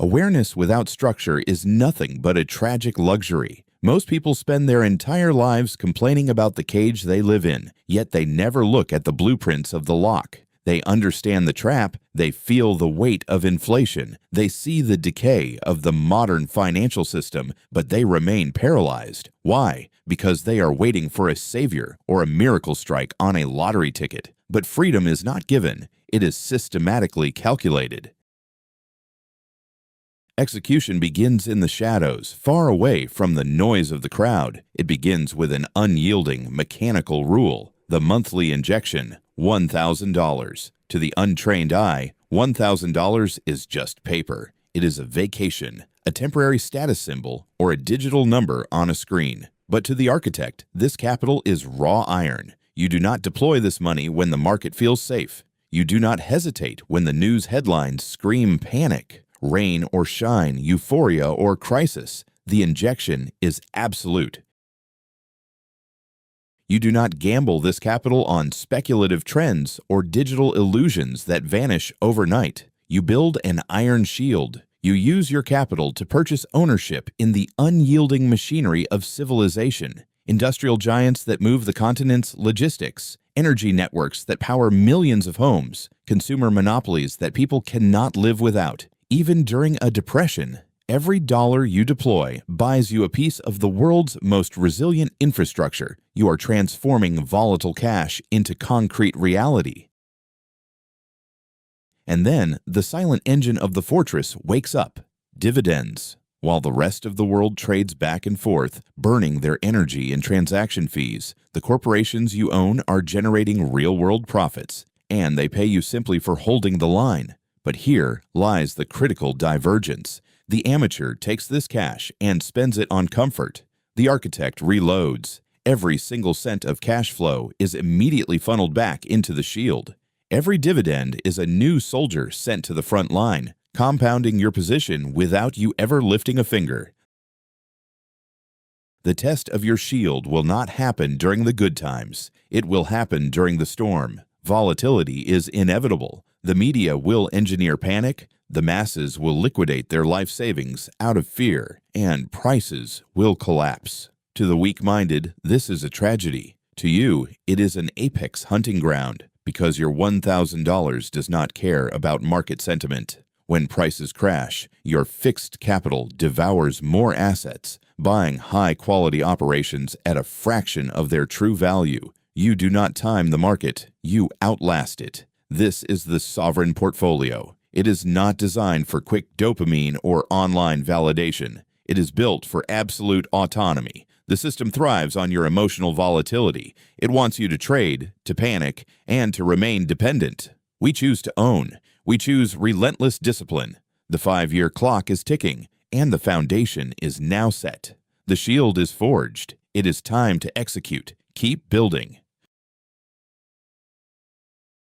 Awareness without structure is nothing but a tragic luxury. Most people spend their entire lives complaining about the cage they live in, yet they never look at the blueprints of the lock. They understand the trap, they feel the weight of inflation, they see the decay of the modern financial system, but they remain paralyzed. Why? Because they are waiting for a savior or a miracle strike on a lottery ticket. But freedom is not given, it is systematically calculated. Execution begins in the shadows, far away from the noise of the crowd. It begins with an unyielding, mechanical rule: the monthly injection, $1,000. To the untrained eye, $1,000 is just paper. It is a vacation, a temporary status symbol, or a digital number on a screen. But to the architect, this capital is raw iron. You do not deploy this money when the market feels safe. You do not hesitate when the news headlines scream panic. Rain or shine, euphoria or crisis, the injection is absolute. You do not gamble this capital on speculative trends or digital illusions that vanish overnight. You build an iron shield. You use your capital to purchase ownership in the unyielding machinery of civilization. Industrial giants that move the continent's logistics, energy networks that power millions of homes, consumer monopolies that people cannot live without. Even during a depression, every dollar you deploy buys you a piece of the world's most resilient infrastructure. You are transforming volatile cash into concrete reality. And then the silent engine of the fortress wakes up: dividends. While the rest of the world trades back and forth, burning their energy in transaction fees, the corporations you own are generating real-world profits, and they pay you simply for holding the line. But here lies the critical divergence. The amateur takes this cash and spends it on comfort. The architect reloads. Every single cent of cash flow is immediately funneled back into the shield. Every dividend is a new soldier sent to the front line, compounding your position without you ever lifting a finger. The test of your shield will not happen during the good times. It will happen during the storm. Volatility is inevitable. The media will engineer panic, the masses will liquidate their life savings out of fear, and prices will collapse. To the weak-minded, this is a tragedy. To you, it is an apex hunting ground, because your $1,000 does not care about market sentiment. When prices crash, your fixed capital devours more assets, buying high-quality operations at a fraction of their true value. You do not time the market, you outlast it. This is the sovereign portfolio. It is not designed for quick dopamine or online validation. It is built for absolute autonomy. The system thrives on your emotional volatility. It wants you to trade, to panic, and to remain dependent. We choose to own. We choose relentless discipline. The 5-year clock is ticking, and the foundation is now set. The shield is forged. It is time to execute. Keep building.